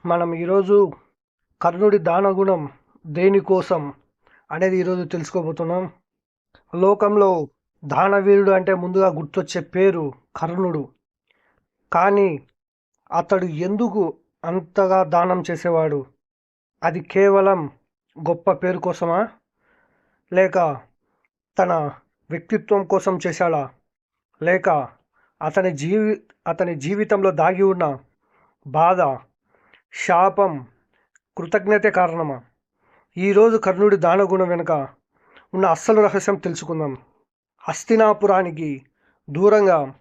మనం ఈరోజు కర్ణుడి దానగుణం దేనికోసం అనేది ఈరోజు తెలుసుకోబోతున్నాం. లోకంలో దానవీరుడు అంటే ముందుగా గుర్తొచ్చే పేరు కర్ణుడు. కానీ అతడు ఎందుకు అంతగా దానం చేసేవాడు? అది కేవలం గొప్ప పేరు కోసమా? లేక తన వ్యక్తిత్వం కోసం చేశాడా? లేక అతని జీవి అతని జీవితంలో దాగి ఉన్న బాధ, శాపం, కృతజ్ఞతే కారణమా? ఈరోజు కర్ణుడి దానగుణం వెనుక ఉన్న అస్సలు రహస్యం తెలుసుకుందాం. హస్తినాపురానికి దూరంగా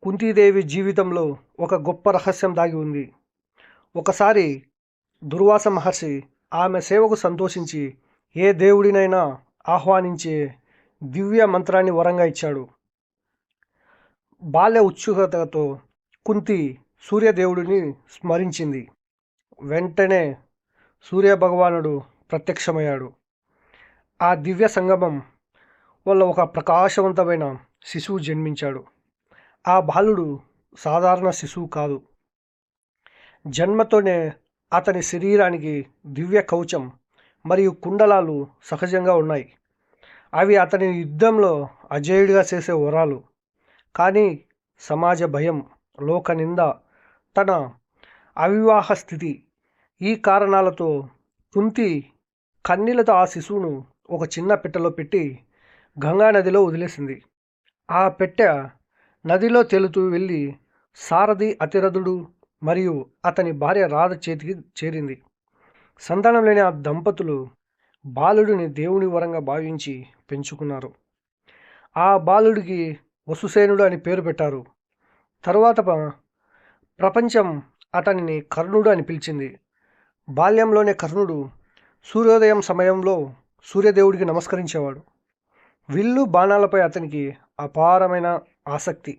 కుంతీదేవి జీవితంలో ఒక గొప్ప రహస్యం దాగి ఉంది. ఒకసారి దుర్వాస మహర్షి ఆమె సేవకు సంతోషించి ఏ దేవుడినైనా ఆహ్వానించే దివ్య మంత్రాన్ని వరంగా ఇచ్చాడు. బాల్య ఉత్సుకతతో కుంతి సూర్యదేవుడిని స్మరించింది. వెంటనే సూర్యభగవానుడు ప్రత్యక్షమయ్యాడు. ఆ దివ్య సంగమం వల్ల ఒక ప్రకాశవంతమైన శిశువు జన్మించాడు. ఆ బాలుడు సాధారణ శిశువు కాదు. జన్మతోనే అతని శరీరానికి దివ్య కవచం మరియు కుండలాలు సహజంగా ఉన్నాయి. అవి అతని యుద్ధంలో అజేయుడిగా చేసే వరాలు. కానీ సమాజ భయం, లోకనింద, తన అవివాహ స్థితి, ఈ కారణాలతో కుంతి కన్నీళ్లతో ఆ శిశువును ఒక చిన్న పెట్టెలో పెట్టి గంగా నదిలో వదిలేసింది. ఆ పెట్టె నదిలో తేలుతూ వెళ్ళి సారథి అతిరథుడు మరియు అతని భార్య రాధ చేతికి చేరింది. సంతానం లేని ఆ దంపతులు బాలుడిని దేవుని వరంగా భావించి పెంచుకున్నారు. ఆ బాలుడికి వసుసేనుడు అని పేరు పెట్టారు. తరువాత ప్రపంచం అతనిని కర్ణుడు అని పిలిచింది. బాల్యంలోనే కర్ణుడు సూర్యోదయం సమయంలో సూర్యదేవుడికి నమస్కరించేవాడు. విల్లు బాణాలపై అతనికి అపారమైన ఆసక్తి.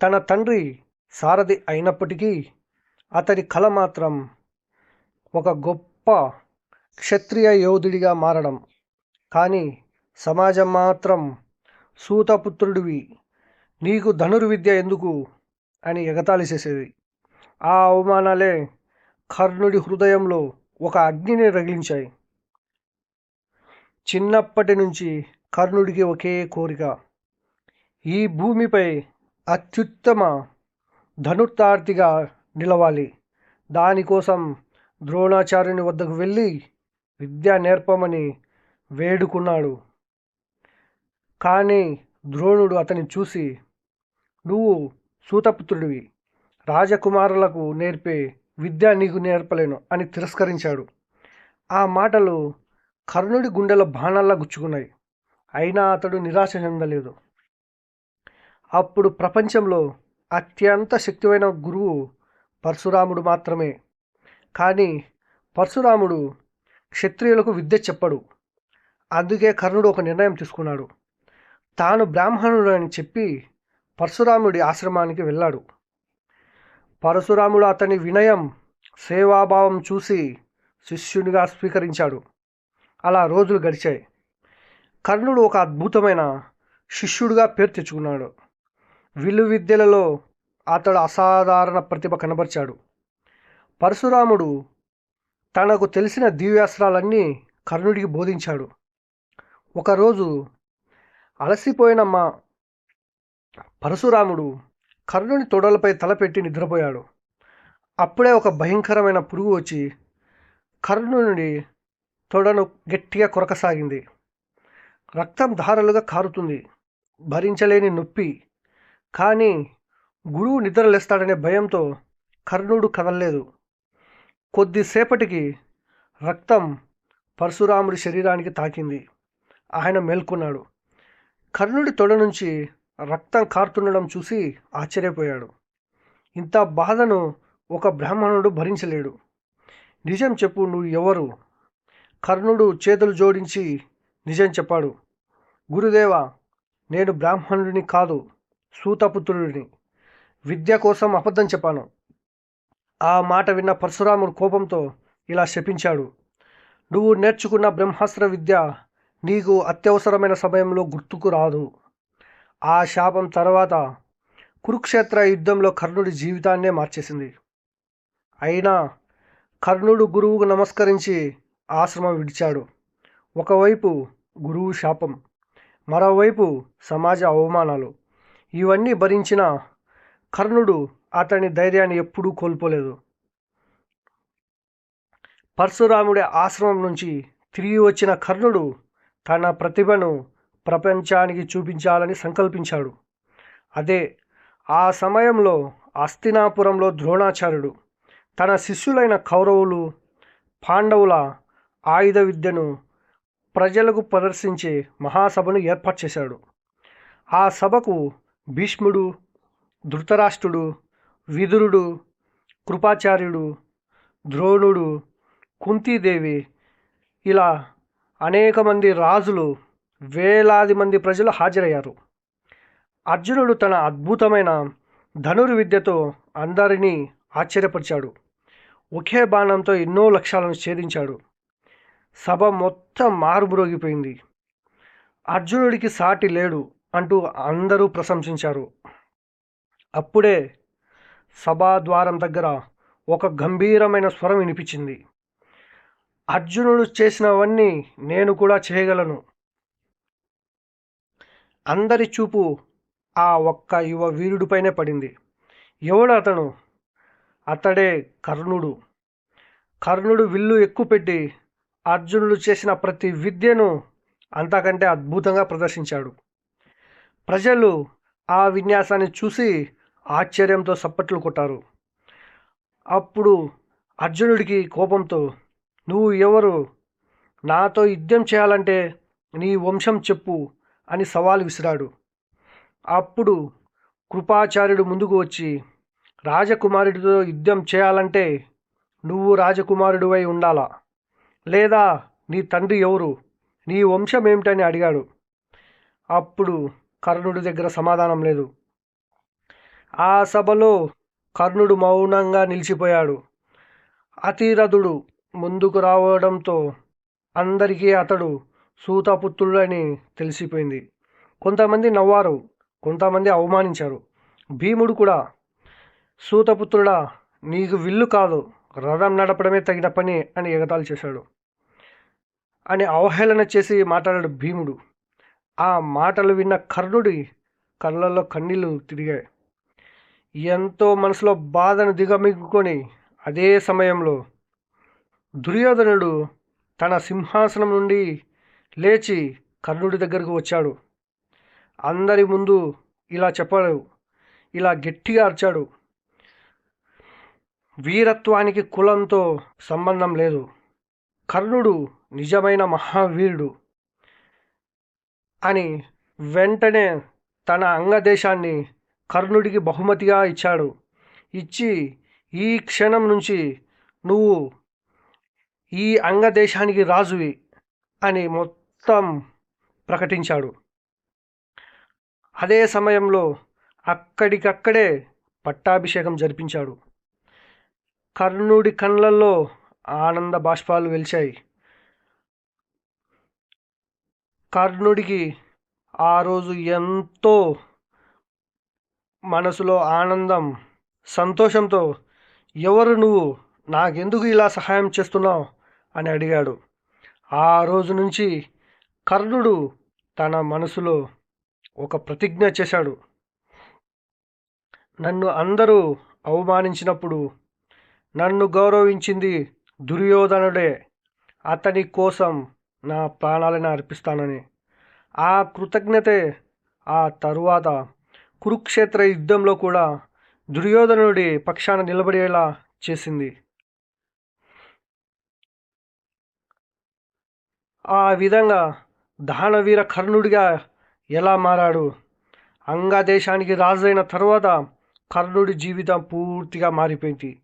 తన తండ్రి సారథి అయినప్పటికీ అతని కల మాత్రం ఒక గొప్ప క్షత్రియ యోధుడిగా మారడం. కానీ సమాజం మాత్రం సూతపుత్రుడివి, నీకు ధనుర్విద్య ఎందుకు అని ఎగతాళి చేసేది. ఆ అవమానాలే కర్ణుడి హృదయంలో ఒక అగ్నిని రగిలించాయి. చిన్నప్పటి నుంచి కర్ణుడికి ఒకే కోరిక, ఈ భూమిపై అత్యుత్తమ ధనుర్ధార్తిగా నిలవాలి. దానికోసం ద్రోణాచార్యుని వద్దకు వెళ్ళి విద్య నేర్పమని వేడుకున్నాడు. కానీ ద్రోణుడు అతన్ని చూసి, నువ్వు సూతపుత్రుడివి, రాజకుమారులకు నేర్పే విద్య నీకు నేర్పలేను అని తిరస్కరించాడు. ఆ మాటలు కర్ణుడి గుండెలో బాణాల్లా గుచ్చుకున్నాయి. అయినా అతడు నిరాశ చెందలేదు. అప్పుడు ప్రపంచంలో అత్యంత శక్తివైన గురువు పరశురాముడు మాత్రమే. కానీ పరశురాముడు క్షత్రియులకు విద్య చెప్పడు. అందుకే కర్ణుడు ఒక నిర్ణయం తీసుకున్నాడు. తాను బ్రాహ్మణుడు అని చెప్పి పరశురాముడి ఆశ్రమానికి వెళ్ళాడు. పరశురాముడు అతని వినయం, సేవాభావం చూసి శిష్యునిగా స్వీకరించాడు. అలా రోజులు గడిచాయి. కర్ణుడు ఒక అద్భుతమైన శిష్యుడిగా పేరు తెచ్చుకున్నాడు. విల్లు విద్యలలో అతడు అసాధారణ ప్రతిభ కనబరిచాడు. పరశురాముడు తనకు తెలిసిన దివ్యాస్త్రాలన్నీ కర్ణుడికి బోధించాడు. ఒకరోజు అలసిపోయిన పరశురాముడు కర్ణుని తొడలపై తలపెట్టి నిద్రపోయాడు. అప్పుడే ఒక భయంకరమైన పురుగు వచ్చి కర్ణుని తొడను గట్టిగా కొరకసాగింది. రక్తం ధారలుగా కారుతుంది. భరించలేని నొప్పి. కానీ గురువు నిద్రలేస్తాడనే భయంతో కర్ణుడు కదలలేదు. కొద్దిసేపటికి రక్తం పరశురాముడి శరీరానికి తాకింది. ఆయన మేల్కొన్నాడు. కర్ణుడి తొడ నుంచి రక్తం కారుతుండడం చూసి ఆశ్చర్యపోయాడు. ఇంత బాధను ఒక బ్రాహ్మణుడు భరించలేడు. నిజం చెప్పు, నువ్వు ఎవరు? కర్ణుడు చేతులు జోడించి నిజం చెప్పాడు. గురుదేవా, నేను బ్రాహ్మణుడిని కాదు, సూతపుత్రుడిని. విద్య కోసం అబద్ధం చెప్పాను. ఆ మాట విన్న పరశురాముడు కోపంతో ఇలా శపించాడు. నువ్వు నేర్చుకున్న బ్రహ్మాస్త్ర విద్య నీకు అత్యవసరమైన సమయంలో గుర్తుకు రాదు. ఆ శాపం తర్వాత కురుక్షేత్ర యుద్ధంలో కర్ణుడి జీవితాన్నే మార్చేసింది. అయినా కర్ణుడు గురువుకు నమస్కరించి ఆశ్రమం విడిచాడు. ఒకవైపు గురువు శాపం, మరోవైపు సమాజ అవమానాలు. ఇవన్నీ భరించిన కర్ణుడు అతని ధైర్యాన్ని ఎప్పుడూ కోల్పోలేదు. పరశురాముడి ఆశ్రమం నుంచి తిరిగి వచ్చిన కర్ణుడు తన ప్రతిభను ప్రపంచానికి చూపించాలని సంకల్పించాడు. అదే ఆ సమయంలో హస్తినాపురంలో ద్రోణాచార్యుడు తన శిష్యులైన కౌరవులు, పాండవుల ఆయుధ విద్యను ప్రజలకు ప్రదర్శించే మహాసభను ఏర్పాటు చేశాడు. ఆ సభకు భీష్ముడు, ధృతరాష్ట్రుడు, విదురుడు, కృపాచార్యుడు, ద్రోణుడు, కుంతీదేవి, ఇలా అనేక మంది రాజులు, వేలాది మంది ప్రజలు హాజరయ్యారు. అర్జునుడు తన అద్భుతమైన ధనుర్విద్యతో అందరినీ ఆశ్చర్యపరిచాడు. ఒకే బాణంతో ఎన్నో లక్ష్యాలను ఛేదించాడు. సభ మొత్తం మారుమ్రోగిపోయింది. అర్జునుడికి సాటి లేడు అంటూ అందరూ ప్రశంసించారు. అప్పుడే సభాద్వారం దగ్గర ఒక గంభీరమైన స్వరం వినిపించింది. అర్జునుడు చేసినవన్నీ నేను కూడా చేయగలను. అందరి చూపు ఆ ఒక్క యువ వీరుడిపైనే పడింది. ఎవడు అతను? అతడే కర్ణుడు. కర్ణుడు విల్లు ఎక్కుపెట్టి అర్జునుడు చేసిన ప్రతి విద్యను అంతకంటే అద్భుతంగా ప్రదర్శించాడు. ప్రజలు ఆ విన్యాసాన్ని చూసి ఆశ్చర్యంతో చప్పట్లు కొట్టారు. అప్పుడు అర్జునుడికి కోపంతో, నువ్వు ఎవరు? నాతో యుద్ధం చేయాలంటే నీ వంశం చెప్పు అని సవాల్ విసిరాడు. అప్పుడు కృపాచార్యుడు ముందుకు వచ్చి, రాజకుమారుడితో యుద్ధం చేయాలంటే నువ్వు రాజకుమారుడివై ఉండాలా, లేదా నీ తండ్రి ఎవరు, నీ వంశం ఏమిటని అడిగాడు. అప్పుడు కర్ణుడి దగ్గర సమాధానం లేదు. ఆ సభలో కర్ణుడు మౌనంగా నిలిచిపోయాడు. అతిరథుడు ముందుకు రావడంతో అందరికీ అతడు సూతపుత్రుడని తెలిసిపోయింది. కొంతమంది నవ్వారు, కొంతమంది అవమానించారు. భీముడు కూడా, సూతపుత్రుడా, నీకు విల్లు కాదు, రథం నడపడమే తగిన పని అని ఎగతాళి చేశాడు. అని అవహేళన చేసి మాట్లాడాడు భీముడు. ఆ మాటలు విన్న కర్ణుడి కళ్ళల్లో కన్నీళ్లు తిరిగాయి. ఎంతో మనసులో బాధను దిగమింగుకొని అదే సమయంలో దుర్యోధనుడు తన సింహాసనం నుండి లేచి కర్ణుడి దగ్గరకు వచ్చాడు. అందరి ముందు ఇలా చెప్పాడు, ఇలా గట్టిగా అరిచాడు, వీరత్వానికి కులంతో సంబంధం లేదు. కర్ణుడు నిజమైన మహావీరుడు అని వెంటనే తన అంగదేశాన్ని కర్ణుడికి బహుమతిగా ఇచ్చాడు. ఇచ్చి, ఈ క్షణం నుంచి నువ్వు ఈ అంగదేశానికి రాజువి అని మొత్తం ప్రకటించాడు. అదే సమయంలో అక్కడికక్కడే పట్టాభిషేకం జరిపించాడు. కర్ణుడి కళ్ళల్లో ఆనంద బాష్పాలు వెలిచాయి. కర్ణుడికి ఆ రోజు ఎంతో మనసులో ఆనందం, సంతోషంతో, ఎవరు నువ్వు, నాకెందుకు ఇలా సహాయం చేస్తున్నావు అని అడిగాడు. ఆ రోజు నుంచి కర్ణుడు తన మనసులో ఒక ప్రతిజ్ఞ చేశాడు. నన్ను అందరూ అవమానించినప్పుడు నన్ను గౌరవించింది దుర్యోధనుడే, అతని కోసం నా ప్రాణాలను అర్పిస్తానని. ఆ కృతజ్ఞతే ఆ తరువాత కురుక్షేత్ర యుద్ధంలో కూడా దుర్యోధనుడి పక్షాన నిలబడేలా చేసింది. ఆ విధంగా దానవీర కర్ణుడిగా ఎలా మారాడు? అంగదేశానికి రాజైన తర్వాత కర్ణుడి జీవితం పూర్తిగా మారిపోయింది.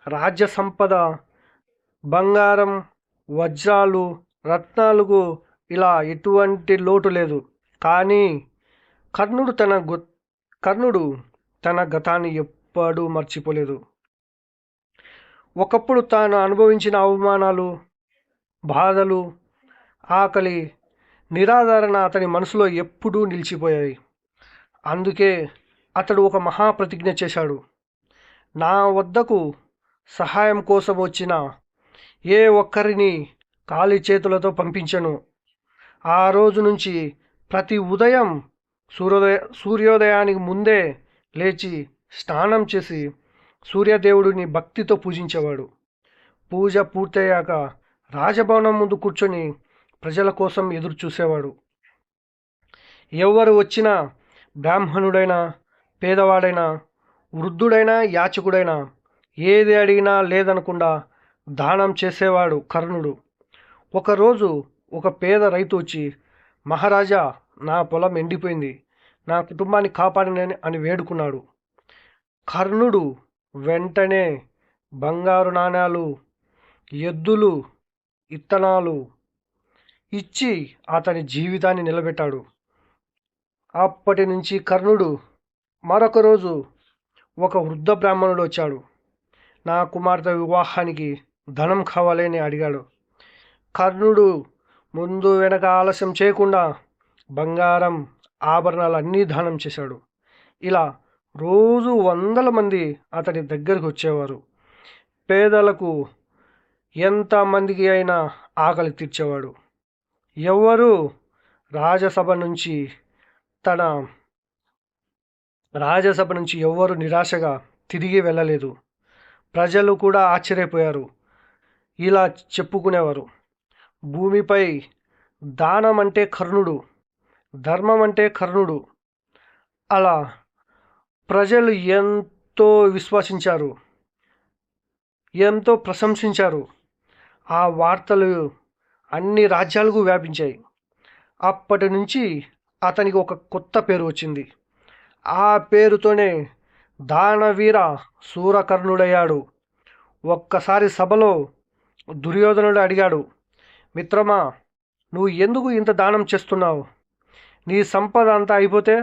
రాజ్య సంపద, బంగారం, వజ్రాలు, రత్నాలకు ఇలా ఎటువంటి లోటు లేదు. కానీ కర్ణుడు తన గతాన్ని ఎప్పుడూ మర్చిపోలేదు. ఒకప్పుడు తాను అనుభవించిన అవమానాలు, బాధలు, ఆకలి, నిరాదరణ అతని మనసులో ఎప్పుడూ నిలిచిపోయాయి. అందుకే అతడు ఒక మహాప్రతిజ్ఞ చేశాడు. నా వద్దకు సహాయం కోసం వచ్చిన ఏ ఒక్కరిని ఖాళీ చేతులతో పంపించను. ఆ రోజు నుంచి ప్రతి ఉదయం సూర్యోదయానికి ముందే లేచి స్నానం చేసి సూర్యదేవుడిని భక్తితో పూజించేవాడు. పూజ పూర్తయ్యాక రాజభవనం ముందు కూర్చొని ప్రజల కోసం ఎదురు చూసేవాడు. ఎవరు వచ్చినా, బ్రాహ్మణుడైనా, పేదవాడైనా, వృద్ధుడైనా, యాచకుడైనా, ఏది అడిగినా లేదనకుండా దానం చేసేవాడు కర్ణుడు. ఒకరోజు ఒక పేద రైతు వచ్చి, మహారాజా, నా పొలం ఎండిపోయింది, నా కుటుంబాన్ని కాపాడనని అని వేడుకున్నాడు. కర్ణుడు వెంటనే బంగారు నాణేలు, ఎద్దులు, ఇత్తనాలు ఇచ్చి అతని జీవితాన్ని నిలబెట్టాడు. అప్పటి నుంచి కర్ణుడు మరొక రోజు ఒక వృద్ధ బ్రాహ్మణుడు వచ్చాడు. నా కుమార్తె వివాహానికి ధనం కావాలని అడిగాడు. కర్ణుడు ముందు వెనక ఆలస్యం చేయకుండా బంగారం, ఆభరణాలు అన్నీ దానం చేశాడు. ఇలా రోజు వందల మంది అతని దగ్గరికి వచ్చేవారు. పేదలకు ఎంతమందికి అయినా ఆకలి తీర్చేవాడు. ఎవరు రాజసభ నుంచి తన రాజసభ నుంచి ఎవ్వరు నిరాశగా తిరిగి వెళ్ళలేదు. ప్రజలు కూడా ఆశ్చర్యపోయారు. ఇలా చెప్పుకునేవారు, భూమిపై దానం అంటే కర్ణుడు, ధర్మం అంటే కర్ణుడు. అలా ప్రజలు ఎంతో విశ్వసించారు, ఎంతో ప్రశంసించారు. ఆ వార్తలు అన్ని రాజ్యాలకు వ్యాపించాయి. అప్పటి నుంచి అతనికి ఒక కొత్త పేరు వచ్చింది. ఆ పేరుతోనే దానవీర శూరకర్ణుడయ్యాడు. ఒక్కసారి సభలో దుర్యోధనుడు అడిగాడు, మిత్రమా, నువ్వు ఎందుకు ఇంత దానం చేస్తున్నావు? నీ సంపద అంతా అయిపోతే?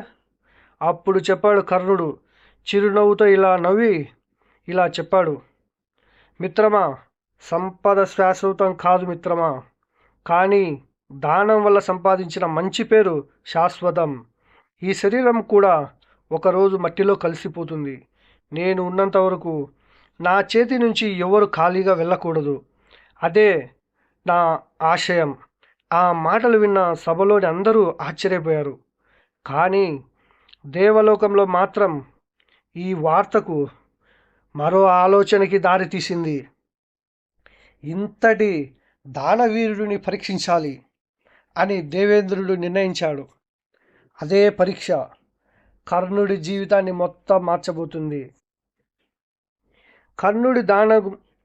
అప్పుడు చెప్పాడు కర్ణుడు, చిరునవ్వుతో ఇలా నవ్వి ఇలా చెప్పాడు, మిత్రమా, సంపద శాశ్వతం కాదు మిత్రమా, కానీ దానం వల్ల సంపాదించిన మంచి పేరు శాశ్వతం. ఈ శరీరం కూడా ఒకరోజు మట్టిలో కలిసిపోతుంది. నేను ఉన్నంత వరకు నా చేతి నుంచి ఎవరు ఖాళీగా వెళ్ళకూడదు. అదే నా ఆశయం. ఆ మాటలు విన్న సభలోని అందరూ ఆశ్చర్యపోయారు. కానీ దేవలోకంలో మాత్రం ఈ వార్తకు మరో ఆలోచనకి దారితీసింది. ఇంతటి దానవీరుడిని పరీక్షించాలి అని దేవేంద్రుడు నిర్ణయించాడు. అదే పరీక్ష కర్ణుడి జీవితాన్ని మొత్తం మార్చబోతుంది.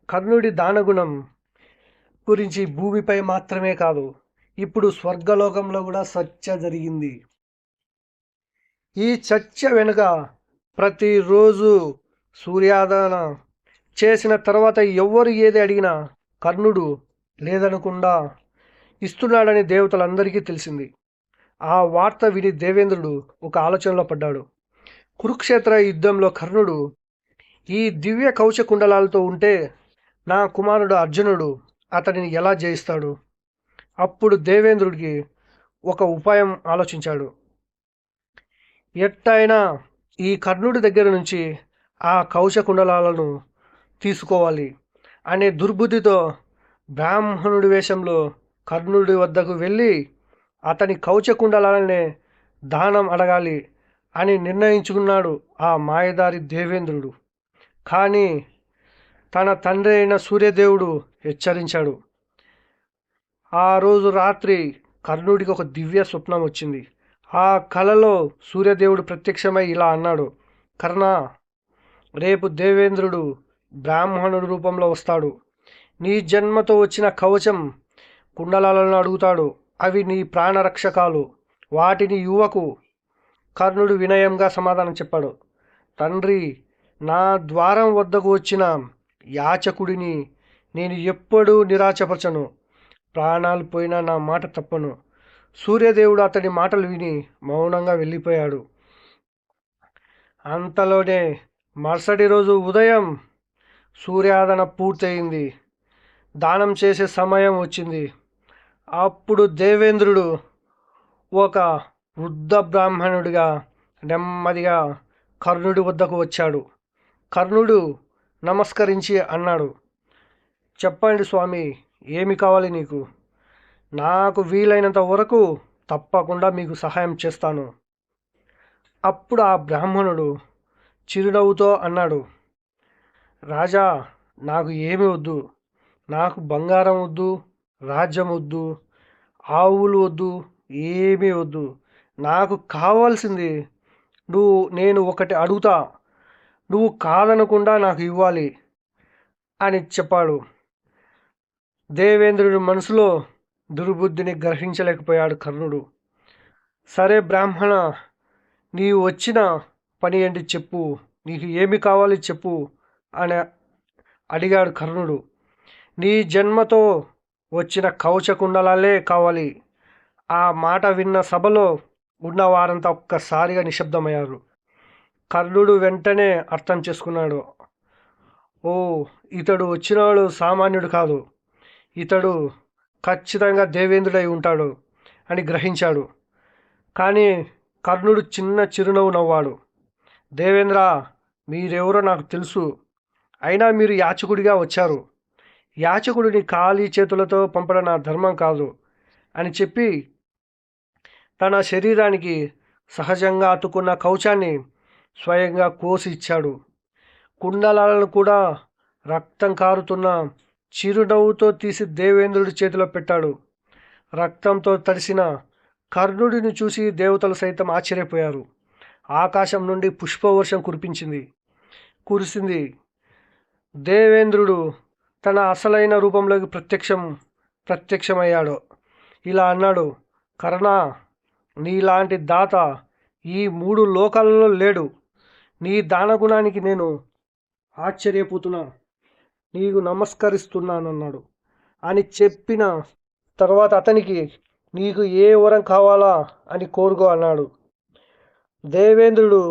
కర్ణుడి దానగుణం గురించి భూమిపై మాత్రమే కాదు, ఇప్పుడు స్వర్గలోకంలో కూడా చర్చ జరిగింది. ఈ చర్చ వెనుక ప్రతిరోజు సూర్యోదయం చేసిన తర్వాత ఎవరు ఏది అడిగినా కర్ణుడు లేదనకుండా ఇస్తున్నాడని దేవతలందరికీ తెలిసింది. ఆ వార్త విని దేవేంద్రుడు ఒక ఆలోచనలో పడ్డాడు. కురుక్షేత్ర యుద్ధంలో కర్ణుడు ఈ దివ్య కవచ కుండలాలతో ఉంటే నా కుమారుడు అర్జునుడు అతడిని ఎలా జయిస్తాడు? అప్పుడు దేవేంద్రుడికి ఒక ఉపాయం ఆలోచించాడు. ఎట్టయినా ఈ కర్ణుడి దగ్గర నుంచి ఆ కవచ కుండలాలను తీసుకోవాలి అనే దుర్బుద్ధితో బ్రాహ్మణుడి వేషంలో కర్ణుడి వద్దకు వెళ్ళి అతని కవచ కుండలాలనే దానం అడగాలి అని నిర్ణయించుకున్నాడు ఆ మాయదారి దేవేంద్రుడు. కానీ తన తండ్రి అయిన సూర్యదేవుడు హెచ్చరించాడు. ఆ రోజు రాత్రి కర్ణుడికి ఒక దివ్య స్వప్నం వచ్చింది. ఆ కలలో సూర్యదేవుడు ప్రత్యక్షమై ఇలా అన్నాడు, కర్ణ, రేపు దేవేంద్రుడు బ్రాహ్మణుడి రూపంలో వస్తాడు. నీ జన్మతో వచ్చిన కవచం కుండలాలను అడుగుతాడు. అవి నీ ప్రాణరక్షకాలు, వాటిని యువకు. కర్ణుడు వినయంగా సమాధానం చెప్పాడు, తండ్రి, నా ద్వారం వద్దకు వచ్చిన యాచకుడిని నేను ఎప్పుడూ నిరాశపరచను. ప్రాణాలు పోయినా నా మాట తప్పను. సూర్యదేవుడు అతడి మాటలు విని మౌనంగా వెళ్ళిపోయాడు. అంతలోనే మరుసటి రోజు ఉదయం సూర్యోదయం పూర్తయింది. దానం చేసే సమయం వచ్చింది. అప్పుడు దేవేంద్రుడు ఒక వృద్ధ బ్రాహ్మణుడిగా నెమ్మదిగా కర్ణుడి వద్దకు వచ్చాడు. కర్ణుడు నమస్కరించి అన్నాడు, చెప్పండి స్వామి, ఏమి కావాలి నీకు? నాకు వీలైనంత వరకు తప్పకుండా మీకు సహాయం చేస్తాను. అప్పుడు ఆ బ్రాహ్మణుడు చిరునవ్వుతో అన్నాడు, రాజా, నాకు ఏమి వద్దు. నాకు బంగారం వద్దు, రాజ్యం వద్దు, ఆవులు వద్దు, ఏమీ వద్దు. నాకు కావాల్సింది నేను ఒకటి అడుగుతా, నువ్వు కాదనకుండా నాకు ఇవ్వాలి అని చెప్పాడు. దేవేంద్రుడి మనసులో దుర్బుద్ధిని గ్రహించలేకపోయాడు కర్ణుడు. సరే బ్రాహ్మణ, నీవు వచ్చిన పని ఏంటి చెప్పు, నీకు ఏమి కావాలి చెప్పు అని అడిగాడు కర్ణుడు. నీ జన్మతో వచ్చిన కవచకుండలాలే కావాలి. ఆ మాట విన్న సభలో ఉన్న వారంతా ఒక్కసారిగా నిశ్శబ్దమయ్యారు. కర్ణుడు వెంటనే అర్థం చేసుకున్నాడు. ఓ, ఇతడు వచ్చినవాడు సామాన్యుడు కాదు, ఇతడు ఖచ్చితంగా దేవేంద్రుడై ఉంటాడు అని గ్రహించాడు. కానీ కర్ణుడు చిన్న చిరునవ్వు నవ్వాడు. దేవేంద్ర, మీరెవరో నాకు తెలుసు, అయినా మీరు యాచకుడిగా వచ్చారు. యాచకుడిని ఖాళీ చేతులతో పంపడం నా ధర్మం కాదు అని చెప్పి తన శరీరానికి సహజంగా అతుకున్న కవచాన్ని స్వయంగా కోసి ఇచ్చాడు. కుండలాలను కూడా రక్తం కారుతున్న చిరునవ్వుతో తీసి దేవేంద్రుడి చేతిలో పెట్టాడు. రక్తంతో తడిసిన కర్ణుడిని చూసి దేవతలు సైతం ఆశ్చర్యపోయారు. ఆకాశం నుండి పుష్పవర్షం కురిసింది. దేవేంద్రుడు తన అసలైన రూపంలోకి ప్రత్యక్షమయ్యాడు. ఇలా అన్నాడు, కర్ణ, నీలాంటి దాత ఈ 3 లోకాలలో లేడు. నీ దానగుణానికి నేను ఆశ్చర్యపోతున్నా, నీకు నమస్కరిస్తున్నానన్నాడు. అని చెప్పిన తర్వాత అతనికి, నీకు ఏ వరం కావాలా అని కోరుకో అన్నాడు. దేవేంద్రుడు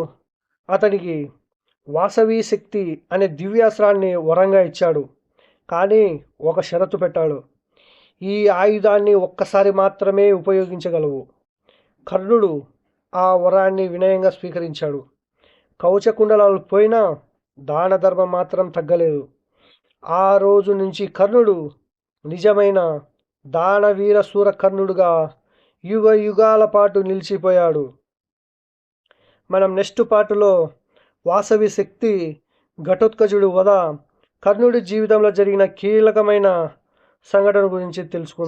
అతనికి వాసవి శక్తి అనే దివ్యాస్త్రాన్ని వరంగా ఇచ్చాడు. కానీ ఒక షరతు పెట్టాడు, ఈ ఆయుధాన్ని ఒక్కసారి మాత్రమే ఉపయోగించగలవు. కర్ణుడు ఆ వరాన్ని వినయంగా స్వీకరించాడు. కవచకుండలాలు పోయినా దాన ధర్మం మాత్రం తగ్గలేదు. ఆ రోజు నుంచి కర్ణుడు నిజమైన దానవీర శూర కర్ణుడుగా యుగ యుగాల పాటు నిలిచిపోయాడు. మనం నెక్స్ట్ పార్టులో వాసవి శక్తి, ఘటోత్కచుడు వధ, కర్ణుడి జీవితంలో జరిగిన కీలకమైన సంఘటన గురించి తెలుసుకుందాం.